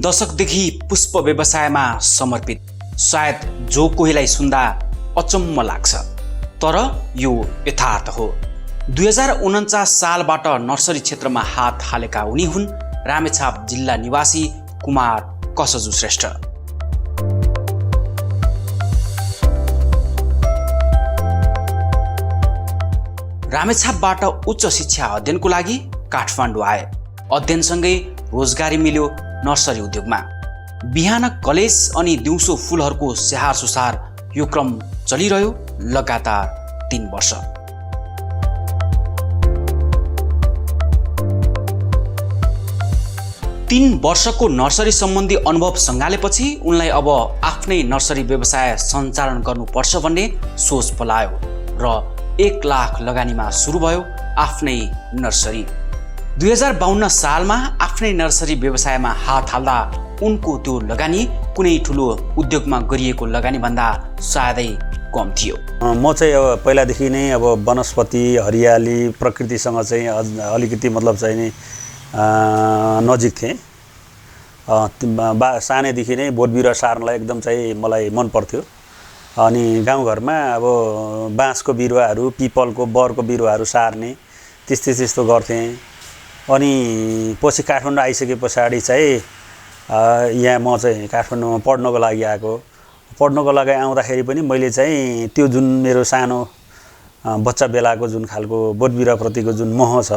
दशकदेखि पुष्प व्यवसायमा समर्पित सायद जो कोहीलाई सुन्दा अचम्म लाग्छ, तर यो यथार्थ हो। 2049 सालबाट नर्सरी क्षेत्रमा हात हालेका उनी हुन् रामेछाप जिल्ला निवासी कुमार कसजु श्रेष्ठ। रामेछापबाट उच्च शिक्षा अध्ययनको लागि काठमाडौँ आए। अध्ययनसँगै रोजगारी मिल्यो नर्सरी उद्योगमा। बिहान कलेज अनि दिउँसो फुलहरूको स्याहार सुसार, यो क्रम चलिरह्यो लगातार 3 वर्ष। तीन वर्षको नर्सरी सम्बन्धी अनुभव सँगालेपछि उनलाई अब आफ्नै नर्सरी व्यवसाय सञ्चालन गर्नुपर्छ भन्ने सोच पलायो र 1 लाख लगानीमा सुरु भयो आफ्नै नर्सरी। 2052 सालमा आफ्नै नर्सरी व्यवसायमा हात हाल्दा उनको त्यो लगानी कुनै ठुलो उद्योगमा गरिएको लगानी भन्दा सायदै कम थियो। म चाहिँ अब पहिलादेखि नै अब वनस्पति हरियाली प्रकृतिसँग चाहिँ अलिकति मतलब चाहिँ नि नजिक थिएँ। सानैदेखि नै बोट बिरुवा सार्नलाई एकदम चाहिँ मलाई मन पर्थ्यो। अनि गाउँघरमा अब बाँसको बिरुवाहरू, पिपलको, बरको बिरुवाहरू सार्ने त्यस्तो गर्थेँ। अनि पछि काठमाडौँ आइसके पछाडि चाहिँ यहाँ म चाहिँ काठमाडौँमा पढ्नको लागि आएको। पढ्नको लागि आउँदाखेरि पनि मैले चाहिँ त्यो जुन मेरो सानो बच्चा बेलाको जुन खालको बोट बिरुवाप्रतिको जुन मोह छ,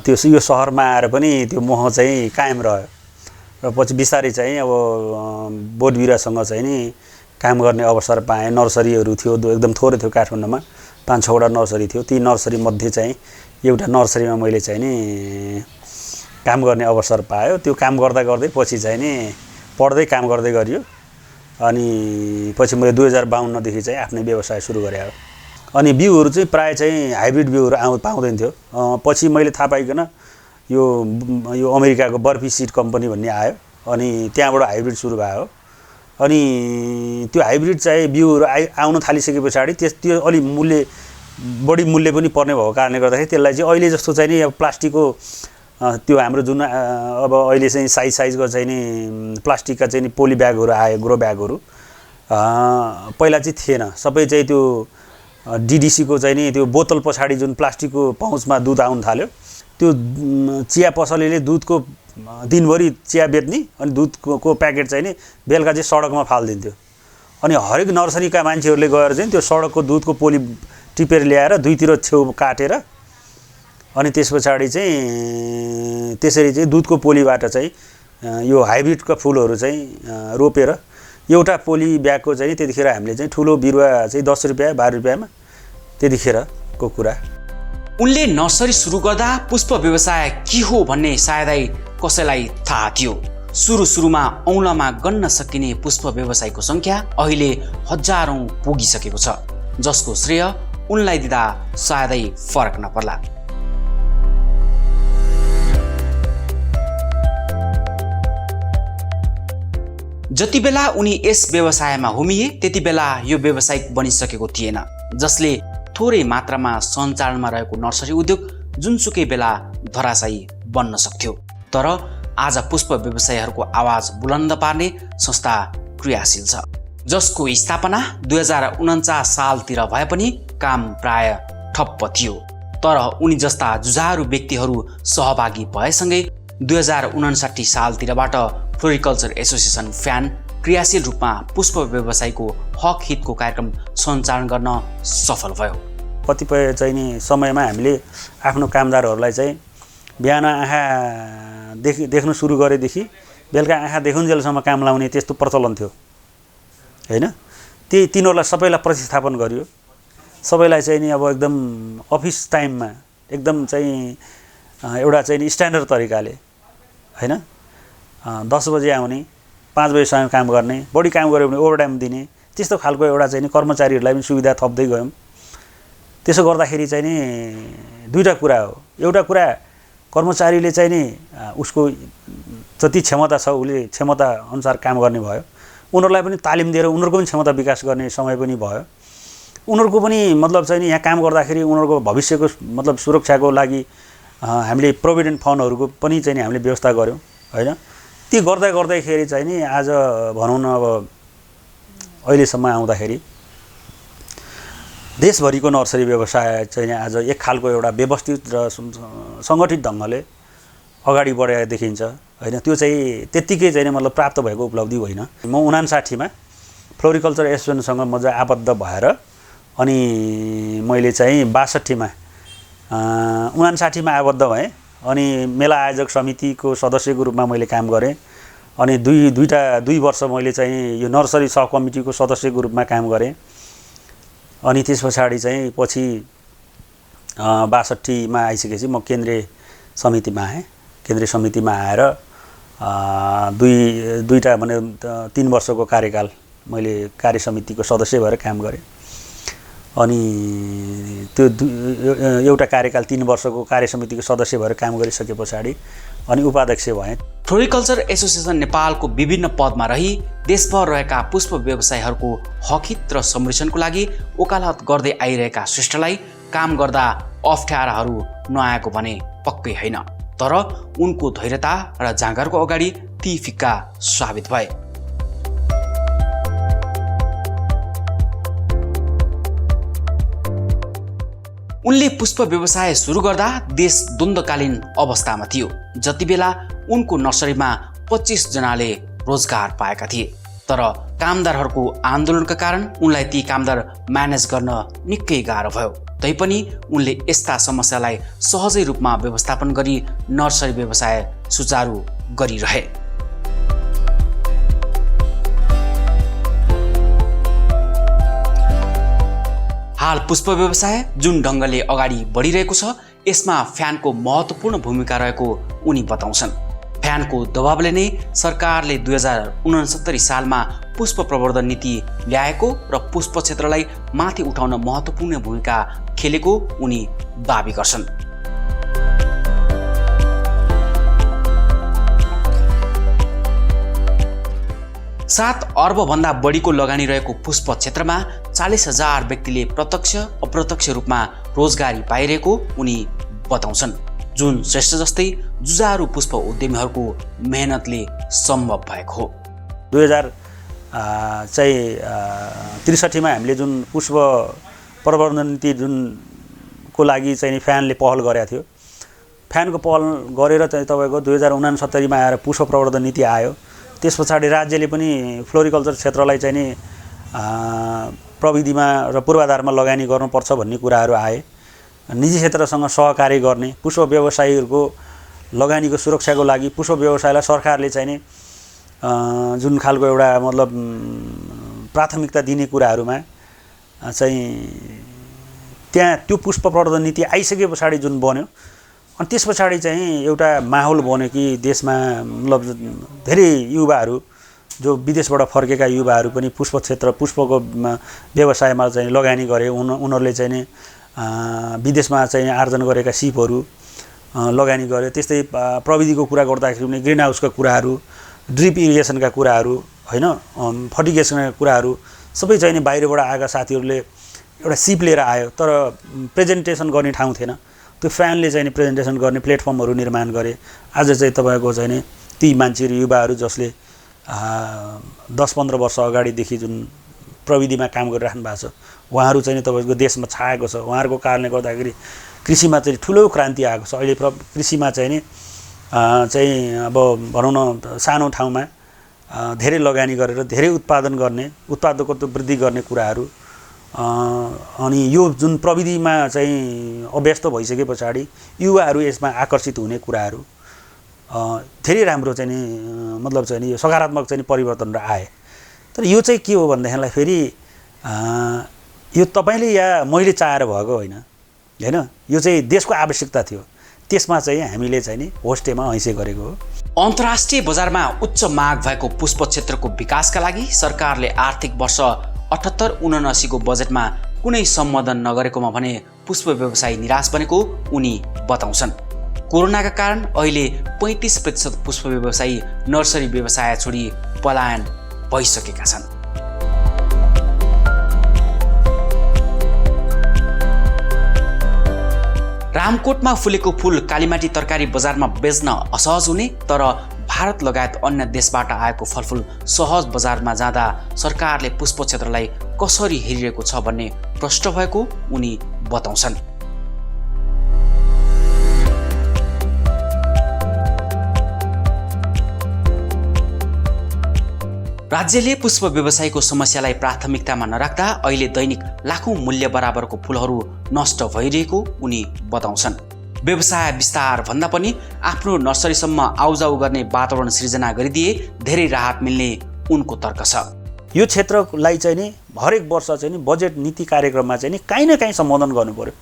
त्यो यो सहरमा आएर पनि त्यो मोह चाहिँ कायम रह्यो। र पछि बिस्तारै चाहिँ अब बोट बिरुवासँग चाहिँ नि काम गर्ने अवसर पाएँ। नर्सरीहरू थियो, एकदम थोरै थियो काठमाडौँमा, 5-6वटा नर्सरी थियो। ती नर्सरी मध्ये चाहिँ एउटा नर्सरीमा मैले चाहिँ नि काम गर्ने अवसर पायो। त्यो काम गर्दा गर्दै पछि चाहिँ नि पढ्दै काम गर्दै गरियो। अनि पछि मैले 2052 देखि चाहिँ आफ्नै व्यवसाय सुरु गरेँ। अनि बिउहरू चाहिँ प्राय चाहिँ हाइब्रिड बिउहरू पाउँदैन थियो। पछि मैले थाहा पाइकन यो अमेरिकाको बर्फी सिड कम्पनी भन्ने आयो। अनि त्यहाँबाट हाइब्रिड सुरु भयो। अनि त्यो हाइब्रिड चाहिँ बिउहरू आउन थालिसके पछाडि त्यो अलि बढी मूल्य पनि पर्ने भएको कारणले गर्दाखेरि त्यसलाई चाहिँ अहिले जस्तो चाहिँ नि अब प्लास्टिकको त्यो हाम्रो जुन अब अहिले चाहिँ साइजको चाहिँ नि प्लास्टिकका चाहिँ नि पोली ब्यागहरू आयो, ग्रो ब्यागहरू पहिला चाहिँ थिएन। सबै चाहिँ त्यो डिडिसीको चाहिँ नि त्यो बोतल पछाडि जुन प्लास्टिकको पाउचमा दुध आउन थाल्यो। त्यो चिया पसलेले दुधको दिनभरि चिया बेच्ने अनि दुधको प्याकेट चाहिँ नि बेलुका चाहिँ सडकमा फालिदिन्थ्यो। अनि हरेक नर्सरीका मान्छेहरूले गएर चाहिँ त्यो सडकको दुधको पोली टिपेर ल्याएर दुईतिर छेउ काटेर अनि त्यस पछाडि चाहिँ त्यसरी चाहिँ दुधको पोलीबाट चाहिँ यो हाइब्रिडका फुलहरू चाहिँ रोपेर एउटा पोली ब्यागको चाहिँ त्यतिखेर हामीले चाहिँ ठुलो बिरुवा चाहिँ 10 रुपियाँ 12 रुपियाँमा त्यतिखेरको कुरा। उनले नर्सरी सुरु गर्दा पुष्प व्यवसाय के हो भन्ने सायदै कसैलाई थाहा थियो। सुरुमा औँलामा गन्न सकिने पुष्प व्यवसायको संख्या अहिले हजारौं पुगिसकेको छ, जसको श्रेय उनलाई दिँदा सायदै फरक नपर्ला। जति बेला उनी यस व्यवसायमा होमिए त्यति बेला यो व्यावसायिक बनिसकेको थिएन, जसले थोरै मात्रामा सञ्चालनमा रहेको नर्सरी उद्योग जुनसुकै बेला धराशायी बन्न सक्थ्यो। तर आज पुष्प व्यवसायीहरूको आवाज बुलन्द पार्ने संस्था क्रियाशील छ, जसको स्थापना 2049 सालतिर भए पनि काम प्राय ठप्प थियो। तर उनी जस्ता जुझारु व्यक्तिहरू सहभागी भएसँगै 2059 सालतिरबाट फ्लोरिकल्चर एसोसिएसन फ्यान क्रियाशील रूपमा पुष्प व्यवसायको हक हितको कार्यक्रम सञ्चालन गर्न सफल भयो। कतिपय चाहिँ नि समयमा हामीले आफ्नो कामदारहरूलाई चाहिँ बिहान आँखा देख्नु सुरु गरेदेखि बेलुका आँखा देखुन्जेलसम्म काम लाउने त्यस्तो प्रचलन थियो हैन। तिनीहरूलाई सबैलाई प्रतिस्थापन गरियो। सबैलाई चाहिँ नि अब एकदम अफिस टाइममा एकदम चाहिँ एउटा चाहिँ नि स्ट्यान्डर्ड तरिकाले हैन 10 बजे आउने, 5 बजेसम्म काम गर्ने, बढी काम गर्यो भने ओभरटाइम दिने, त्यस्तो खालको एउटा चाहिँ नि कर्मचारीहरूलाई पनि सुविधा थप्दै गयौँ। त्यसो गर्दाखेरि चाहिँ नि दुईटा कुरा हो। एउटा कुरा कर्मचारीले चाहिँ नि उसको जति क्षमता छ उसले क्षमता अनुसार काम गर्ने भयो। उनीहरूलाई पनि तालिम दिएर उनीहरूको पनि क्षमता विकास गर्ने समय पनि भयो। उनीहरूको पनि मतलब चाहिँ नि यहाँ काम गर्दाखेरि उनीहरूको भविष्यको मतलब सुरक्षाको लागि हामीले प्रोभिडेन्ट फन्डहरूको पनि चाहिँ नि हामीले व्यवस्था गर्यौँ हैन। ती गर्दाखेरि चाहिँ नि आज भनौँ न अब अहिलेसम्म आउँदाखेरि देशभरिको नर्सरी व्यवसाय चाहिँ आज एक खालको एउटा व्यवस्थित र सङ्गठित ढङ्गले अगाडि बढेको देखिन्छ हैन। त्यो चाहिँ त्यत्तिकै चाहिँ मतलब प्राप्त भएको उपलब्धि होइन। म 59 मा फ्लोरिकल्चर एसोसिएसनसँग म चाहिँ आबद्ध भएर अनि मैले चाहिँ 62 मा 59 मा आबद्ध भएँ अनि मेला आयोजक समितिको सदस्यको रूपमा मैले काम गरेँ अनि दुई वर्ष मैले चाहिँ यो नर्सरी सब कमिटीको सदस्यको रूपमा काम गरेँ अनि त्यस पछाडि चाहिँ पछि 62 मा आइसकेपछि म केन्द्रीय समितिमा आएँ। केन्द्रीय समितिमा आएर दुईटा भने 3 वर्षको कार्यकाल मैले कार्य समितिको सदस्य भएर काम गरेँ अनि त्यो एउटा कार्यकाल 3 वर्षको कार्य समितिको सदस्य भएर काम गरिसके पछाडि अनि उपाध्यक्ष भएँ। फ्लोरिकल्चर एसोसिएसन नेपालको विभिन्न पदमा रही देशभर रहेका पुष्प व्यवसायीहरूको हकित र संरक्षणको लागि वकालत गर्दै आइरहेका श्रेष्ठलाई काम गर्दा अप्ठ्याराहरू नआएको भने पक्कै होइन, तर उनको धैर्यता र जाँगरको अगाडि ती फिक्का साबित भए। उनले पुष्प व्यवसाय सुरु गर्दा देश द्वन्द्वकालीन अवस्थामा थियो। जति बेला उनको नर्सरीमा 25 जनाले रोजगार पाएका थिए, तर कामदारहरूको आन्दोलनका कारण उनलाई ती कामदार म्यानेज गर्न निकै गाह्रो भयो। तैपनि उनले यस्ता समस्यालाई सहजै रूपमा व्यवस्थापन गरी नर्सरी व्यवसाय सुचारू गरिरहे। हाल पुष्प व्यवसाय जुन ढङ्गले अगाडि बढिरहेको छ यसमा फ्यानको महत्त्वपूर्ण भूमिका रहेको उनी बताउँछन्। फ्यानको दबावले नै सरकारले 2069 सालमा पुष्प प्रवर्धन नीति ल्याएको र पुष्प क्षेत्रलाई माथि उठाउन महत्त्वपूर्ण भूमिका खेलेको उनी दाबी गर्छन्। 7 अर्बभन्दा बढीको लगानी रहेको पुष्प क्षेत्रमा 40,000 व्यक्तिले प्रत्यक्ष अप्रत्यक्ष रूपमा रोजगारी पाइरहेको उनी बताउँछन्, जुन श्रेष्ठ जस्तै जुझारु पुष्प उद्यमीहरूको मेहनतले सम्भव भएको हो। 2063 मा हामीले जुन पुष्प प्रवर्धन नीति जुनको लागि चाहिँ फ्यानले पहल गरेको थियो, फ्यानको पहल गरेर चाहिँ तपाईको 2069 मा आएर पुष्प प्रवर्धन नीति आयो। त्यस पछाडि राज्यले पनि फ्लोरिकल्चर क्षेत्रलाई चाहिँ नि प्रविधिमा र पूर्वाधारमा लगानी गर्नुपर्छ भन्ने कुराहरू आए। निजी क्षेत्रसँग सहकारी गर्ने, पुष्प व्यवसायीहरूको लगानीको सुरक्षाको लागि पुष्प व्यवसायलाई सरकारले चाहिँ नि जुन खालको एउटा मतलब प्राथमिकता दिने कुराहरूमा चाहिँ त्यहाँ त्यो पुष्प प्रवर्धन नीति आइसके पछाडि जुन बन्यो अनि त्यस पछाडि चाहिँ एउटा माहौल बन्यो कि देशमा मतलब धेरै युवाहरू जो विदेशबाट फर्केका युवाहरू पनि पुष्प क्षेत्र पुष्पको व्यवसायमा चाहिँ लगानी गरे। उनीहरूले चाहिँ नि विदेशमा चाहिँ आर्जन गरेका सिपहरू लगानी गरे। त्यस्तै प्रविधिको कुरा गर्दाखेरि पनि ग्रिन हाउसका कुराहरू, ड्रिप इरिगेसनका कुराहरू हैन, फर्टिगेसनका कुराहरू सबै चाहिँ नि बाहिरबाट आएका साथीहरूले एउटा सिप लिएर आयो, तर प्रेजेन्टेसन गर्ने ठाउँ थिएन। त्यो फ्यानले चाहिँ नि प्रेजेन्टेसन गर्ने प्लेटफर्महरू निर्माण गरे। आज चाहिँ तपाईको चाहिँ नि ती मान्छेहरू युवाहरू जसले 10-15 वर्ष अगाडिदेखि जुन प्रविधिमा काम गरिराख्नु भएको छ उहाँहरू चाहिँ तपाईको देशमा छाएको छ। उहाँहरूको कारणले गर्दाखेरि कृषिमा चाहिँ ठुलो क्रान्ति आएको छ। अहिले कृषिमा चाहिँ नि अब भनौँ न सानो ठाउँमा धेरै लगानी गरेर धेरै उत्पादन गर्ने, उत्पादकत्व वृद्धि गर्ने कुराहरू अनि यो जुन प्रविधिमा चाहिँ अभ्यस्त भइसके पछाडि युवाहरू यसमा आकर्षित हुने कुराहरू धेरै राम्रो चाहिँ नि मतलब चाहिँ नि सकारात्मक चाहिँ परिवर्तन आए। तर यो चाहिँ के हो भन्दाखेरिलाई फेरि यो तपाईले या मैले चाहेर भएको होइन हैन, यो चाहिँ देशको आवश्यकता थियो। त्यसमा चाहिँ हामीले चाहिँ नि होस्टेमा हैसे गरेको हो। अन्तर्राष्ट्रिय बजारमा उच्च माग भएको पुष्प क्षेत्रको विकासका लागि सरकारले आर्थिक वर्ष 78-79 को बजेटमा कुनै सम्बोधन नगरेकोमा भने पुष्प व्यवसायी निराश बनेको उनी बताउँछन्। कोरोनाका कारण अहिले 35% पुष्प व्यवसायी नर्सरी व्यवसाय छोडी पलायन भइसकेका छन्। रामकोटमा फुलेको फूल कालीमाटी तरकारी बजारमा बेच्न असहज हुने तर भारत लगायत अन्य देशबाट आएको फलफुल सहज बजारमा जाँदा सरकारले पुष्प क्षेत्रलाई कसरी हेरिरहेको छ भन्ने प्रश्न भएको उनी बताउँछन्। राज्यले पुष्प व्यवसायको समस्यालाई प्राथमिकतामा नराख्दा अहिले दैनिक लाखौं मूल्य बराबरको फूलहरू नष्ट भइरहेको उनी बताउँछन्। व्यवसाय विस्तार भन्दा पनि आफ्नो नर्सरीसम्म आउजाउ गर्ने वातावरण सृजना गरिदिए धेरै राहत मिल्ने उनको तर्क छ। यो क्षेत्रलाई चाहिँ नि हरेक वर्ष चाहिँ नि बजेट नीति कार्यक्रममा चाहिँ नि काहीँ न काहीँ सम्बोधन गर्नु पर्यो।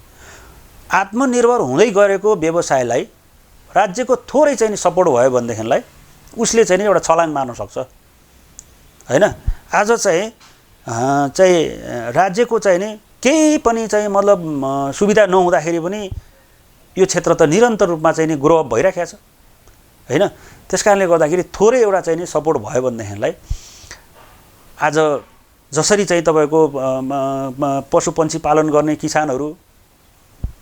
आत्मनिर्भर हुँदै गरेको व्यवसायलाई राज्यको थोरै चाहिँ नि सपोर्ट भयो भनेदेखिलाई उसले चाहिँ नि एउटा छलाङ मार्न सक्छ हैन। आज चाहिँ राज्यको चाहिँ नि केही पनि चाहिँ मतलब सुविधा नहुँदाखेरि पनि यो क्षेत्र त निरन्तर रूपमा चाहिँ नि ग्रो अप भइराखेको छ हैन। त्यसकारणले गर्दाखेरि थोरै एउटा चाहिँ नि सपोर्ट भयो भनेदेखिलाई आज जसरी चाहिँ तपाईको पशुपन्छी पालन गर्ने किसानहरू,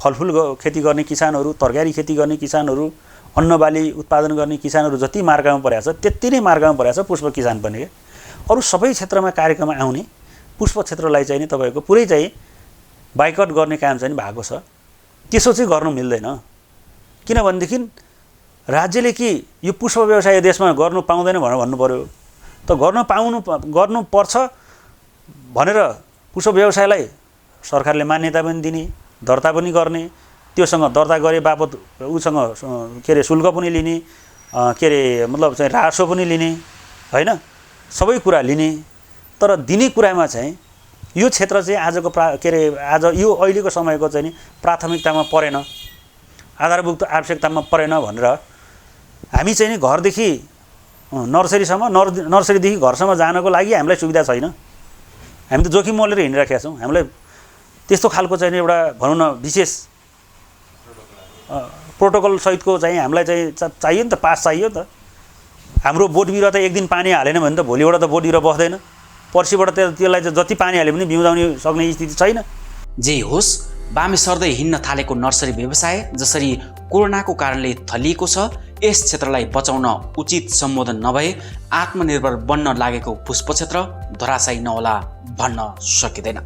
फलफुल खेती गर्ने किसानहरू, तरकारी खेती गर्ने किसानहरू, अन्नबाली उत्पादन गर्ने किसानहरू जति मार्गमा परेको छ त्यति नै मार्गमा परेको छ पुष्प किसान पनि के। अरु सबै क्षेत्रमा कार्यक्रममा आउने पुष्प क्षेत्रलाई चाहिँ नि तपाईको पुरै चाहिँ बाइकट गर्ने काम चाहिँ भएको छ। त्यसो चाहिँ गर्नु मिल्दैन किनभनेदेखि राज्यले कि यो पुष्प व्यवसाय देशमा गर्नु पाउँदैन भनेर भन्नु पर्यो त गर्नु पर्छ भनेर पुष्प व्यवसायलाई सरकारले मान्यता पनि दिने, दर्ता पनि गर्ने, त्योसँग दर्ता गरे बापत उसँग के रे शुल्क पनि लिने, के रे मतलब चाहिँ राजस्व पनि लिने हैन, सबै कुरा लिने। तर दिने कुरामा चाहिँ यो क्षेत्र चाहिँ आजको के रे आज यो अहिलेको समयको चाहिँ नि प्राथमिकतामा परेन, आधारभूत आवश्यकतामा परेन भनेर हामी चाहिँ नि घरदेखि नर्सरीसम्म, नर्सरीदेखि घरसम्म जानको लागि हामीलाई सुविधा छैन। हामी त जोखिम मोलेर हिँडिराखेका छौँ। हामीलाई त्यस्तो खालको चाहिँ एउटा भनौँ न विशेष प्रोटोकल सहितको चाहिँ हामीलाई चाहिँ चाहियो नि त, पास चाहियो नि त। हाम्रो बोट बिरुवा त एक दिन पानी हालेन भने त भोलिबाट त बोट बिरुवा बस्दैन, पर्सिबाट त्यसलाई जति पानी हाले पनि बिउजाउने सक्ने स्थिति छैन। जे होस्, बामे सर्दै हिँड्न थालेको नर्सरी व्यवसाय जसरी कोरोनाको कारणले थलिएको छ, यस क्षेत्रलाई बचाउन उचित सम्बोधन नभए आत्मनिर्भर बन्न लागेको पुष्प क्षेत्र धराशायी नहोला भन्न सकिँदैन।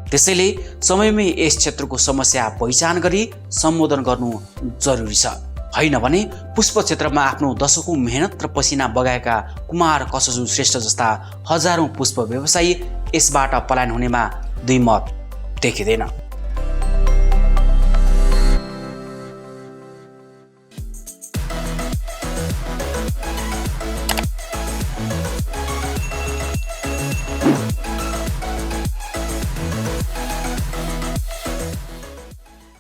त्यसैले समयमै यस क्षेत्रको समस्या पहिचान गरी सम्बोधन गर्नु जरुरी छ। होइन भने पुष्प क्षेत्रमा आफ्नो दशकौं मेहनत र पसिना बगाएका कुमार कसजु श्रेष्ठ जस्ता हजारौं पुष्प व्यवसायी यसबाट पलायन हुनेमा दुई मत देखिँदैन।